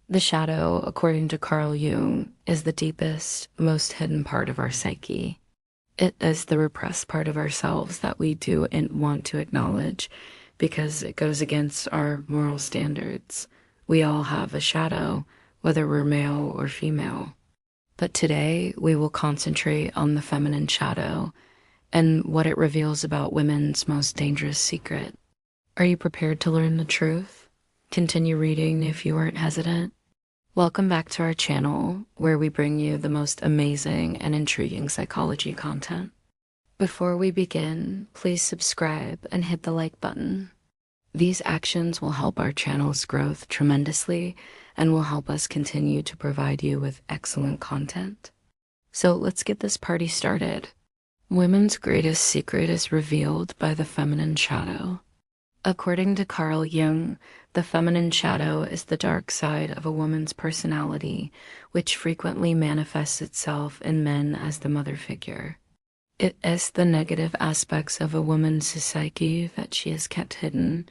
The shadow, according to Carl Jung, is the deepest, most hidden part of our psyche. It is the repressed part of ourselves that we do and want to acknowledge because it goes against our moral standards. We all have a shadow, whether we're male or female. But today we will concentrate on the feminine shadow and what it reveals about women's most dangerous secret. Are you prepared to learn the truth? Continue reading if you aren't hesitant. Welcome back to our channel, where we bring you the most amazing and intriguing psychology content. Before we begin, please subscribe and hit the like button. These actions will help our channel's growth tremendously and will help us continue to provide you with excellent content. So let's get this party started. Women's greatest secret is revealed by the feminine shadow. According to Carl Jung, the feminine shadow is the dark side of a woman's personality, which frequently manifests itself in men as the mother figure. It is the negative aspects of a woman's psyche that she has kept hidden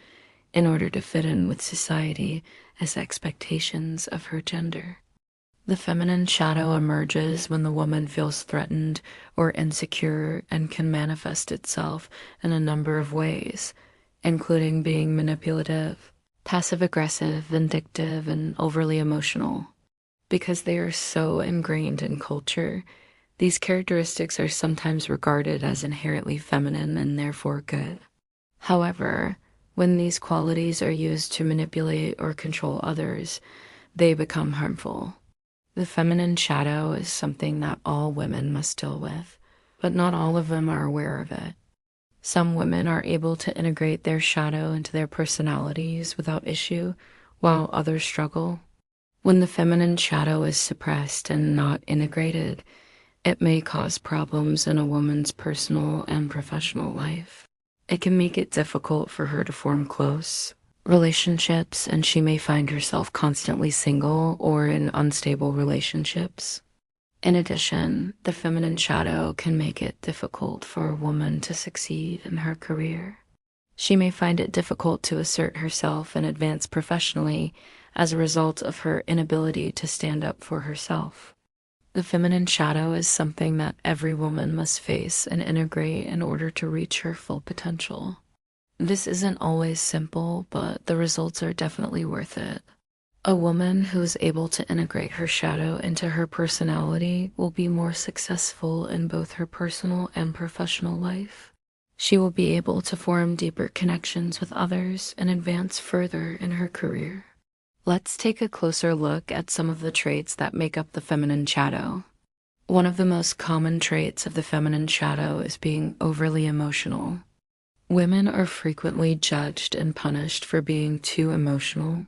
in order to fit in with society as expectations of her gender. The feminine shadow emerges when the woman feels threatened or insecure and can manifest itself in a number of ways, including being manipulative, passive-aggressive, vindictive, and overly emotional. Because they are so ingrained in culture, these characteristics are sometimes regarded as inherently feminine and therefore good. However, when these qualities are used to manipulate or control others, they become harmful. The feminine shadow is something that all women must deal with, but not all of them are aware of it. Some women are able to integrate their shadow into their personalities without issue, while others struggle. When the feminine shadow is suppressed and not integrated, it may cause problems in a woman's personal and professional life. It can make it difficult for her to form close relationships, and she may find herself constantly single or in unstable relationships. In addition, the feminine shadow can make it difficult for a woman to succeed in her career. She may find it difficult to assert herself and advance professionally as a result of her inability to stand up for herself. The feminine shadow is something that every woman must face and integrate in order to reach her full potential. This isn't always simple, but the results are definitely worth it. A woman who is able to integrate her shadow into her personality will be more successful in both her personal and professional life. She will be able to form deeper connections with others and advance further in her career. Let's take a closer look at some of the traits that make up the feminine shadow. One of the most common traits of the feminine shadow is being overly emotional. Women are frequently judged and punished for being too emotional,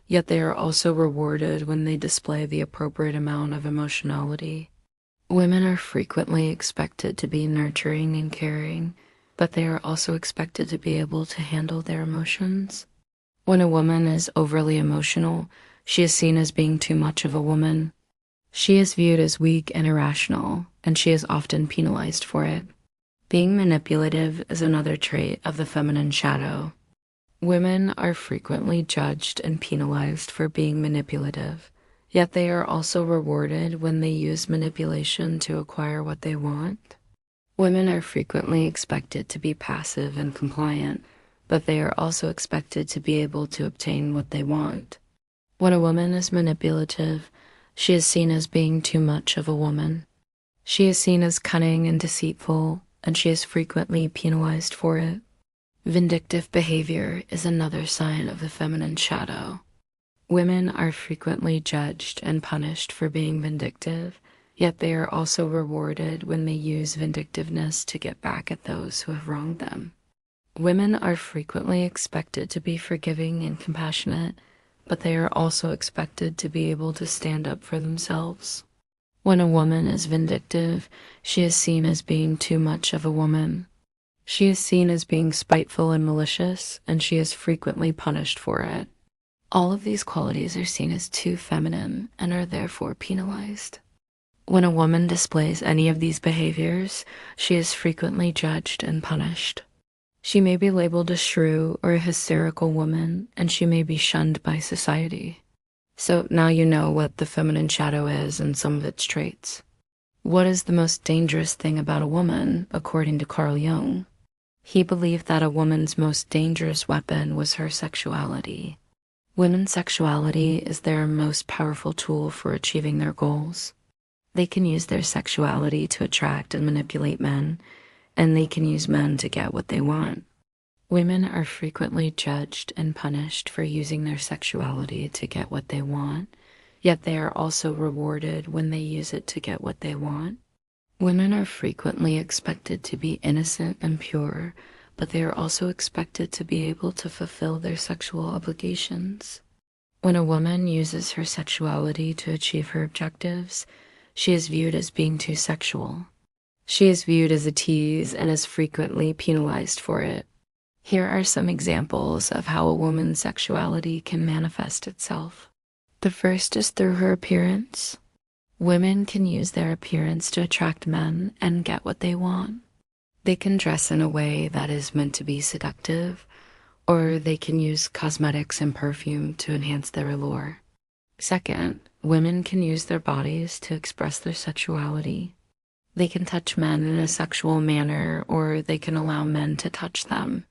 yet they are also rewarded when they display the appropriate amount of emotionality. Women are frequently expected to be nurturing and caring, but they are also expected to be able to handle their emotions. When a woman is overly emotional, she is seen as being too much of a woman. She is viewed as weak and irrational, and she is often penalized for it. Being manipulative is another trait of the feminine shadow. Women are frequently judged and penalized for being manipulative, yet they are also rewarded when they use manipulation to acquire what they want. Women are frequently expected to be passive and compliant, but they are also expected to be able to obtain what they want. When a woman is manipulative, she is seen as being too much of a woman. She is seen as cunning and deceitful, and she is frequently penalized for it. Vindictive behavior is another sign of the feminine shadow. Women are frequently judged and punished for being vindictive, yet they are also rewarded when they use vindictiveness to get back at those who have wronged them. Women are frequently expected to be forgiving and compassionate, but they are also expected to be able to stand up for themselves. When a woman is vindictive, she is seen as being too much of a woman. She is seen as being spiteful and malicious, and she is frequently punished for it. All of these qualities are seen as too feminine and are therefore penalized. When a woman displays any of these behaviors, she is frequently judged and punished. She may be labeled a shrew or a hysterical woman, and she may be shunned by society. So now you know what the feminine shadow is and some of its traits. What is the most dangerous thing about a woman, according to Carl Jung? He believed that a woman's most dangerous weapon was her sexuality. Women's sexuality is their most powerful tool for achieving their goals. They can use their sexuality to attract and manipulate men, and they can use men to get what they want. Women are frequently judged and punished for using their sexuality to get what they want, yet they are also rewarded when they use it to get what they want. Women are frequently expected to be innocent and pure, but they are also expected to be able to fulfill their sexual obligations. When a woman uses her sexuality to achieve her objectives, she is viewed as being too sexual. She is viewed as a tease and is frequently penalized for it. Here are some examples of how a woman's sexuality can manifest itself. The first is through her appearance. Women can use their appearance to attract men and get what they want. They can dress in a way that is meant to be seductive, or they can use cosmetics and perfume to enhance their allure. Second, women can use their bodies to express their sexuality. They can touch men in a sexual manner, or they can allow men to touch them.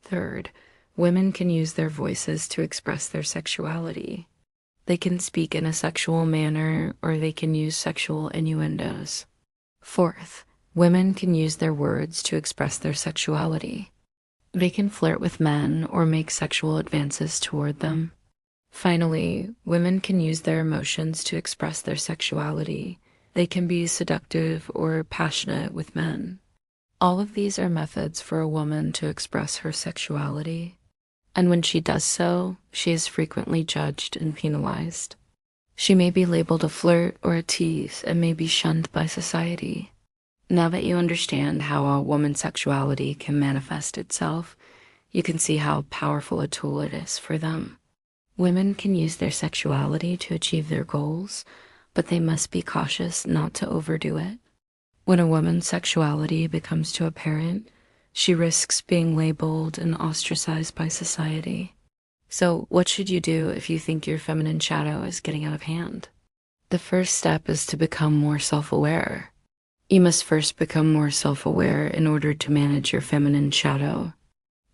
Third, women can use their voices to express their sexuality. They can speak in a sexual manner, or they can use sexual innuendos. Fourth, women can use their words to express their sexuality. They can flirt with men or make sexual advances toward them. Finally, women can use their emotions to express their sexuality. They can be seductive or passionate with men. All of these are methods for a woman to express her sexuality, and when she does so, she is frequently judged and penalized. She may be labeled a flirt or a tease and may be shunned by society. Now that you understand how a woman's sexuality can manifest itself, you can see how powerful a tool it is for them. Women can use their sexuality to achieve their goals, but they must be cautious not to overdo it. When a woman's sexuality becomes too apparent, she risks being labeled and ostracized by society. So what should you do if you think your feminine shadow is getting out of hand? The first step is to become more self-aware. You must first become more self-aware in order to manage your feminine shadow.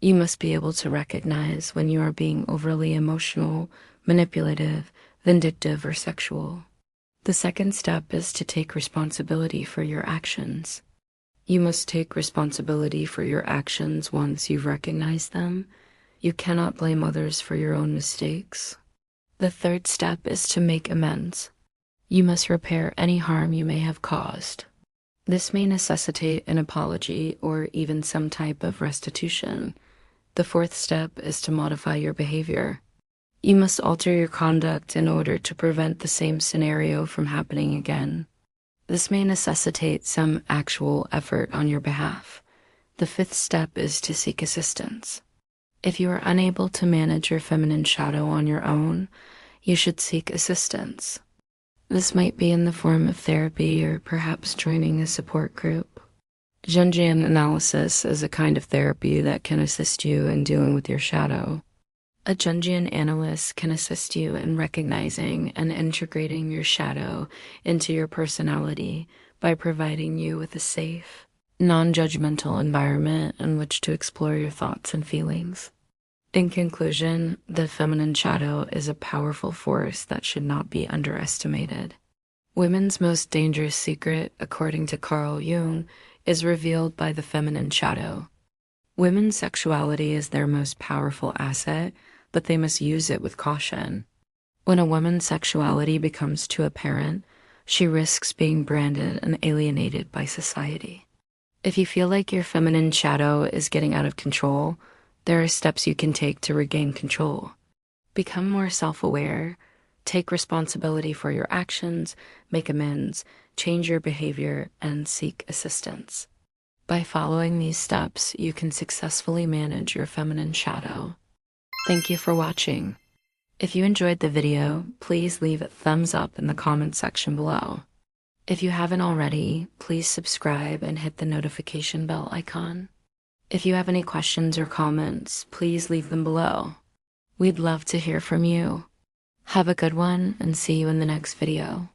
You must be able to recognize when you are being overly emotional, manipulative, vindictive, or sexual. The second step is to take responsibility for your actions. You must take responsibility for your actions once you've recognized them. You cannot blame others for your own mistakes. The third step is to make amends. You must repair any harm you may have caused. This may necessitate an apology or even some type of restitution. The fourth step is to modify your behavior. You must alter your conduct in order to prevent the same scenario from happening again. This may necessitate some actual effort on your behalf. The fifth step is to seek assistance. If you are unable to manage your feminine shadow on your own, you should seek assistance. This might be in the form of therapy or perhaps joining a support group. Jungian analysis is a kind of therapy that can assist you in dealing with your shadow. A Jungian analyst can assist you in recognizing and integrating your shadow into your personality by providing you with a safe, non-judgmental environment in which to explore your thoughts and feelings. In conclusion, the feminine shadow is a powerful force that should not be underestimated. Women's most dangerous secret, according to Carl Jung, is revealed by the feminine shadow. Women's sexuality is their most powerful asset, but they must use it with caution. When a woman's sexuality becomes too apparent, she risks being branded and alienated by society. If you feel like your feminine shadow is getting out of control, there are steps you can take to regain control. Become more self-aware, take responsibility for your actions, make amends, change your behavior, and seek assistance. By following these steps, you can successfully manage your feminine shadow. Thank you for watching. If you enjoyed the video, please leave a thumbs up in the comment section below. If you haven't already, please subscribe and hit the notification bell icon. If you have any questions or comments, please leave them below. We'd love to hear from you. Have a good one and see you in the next video.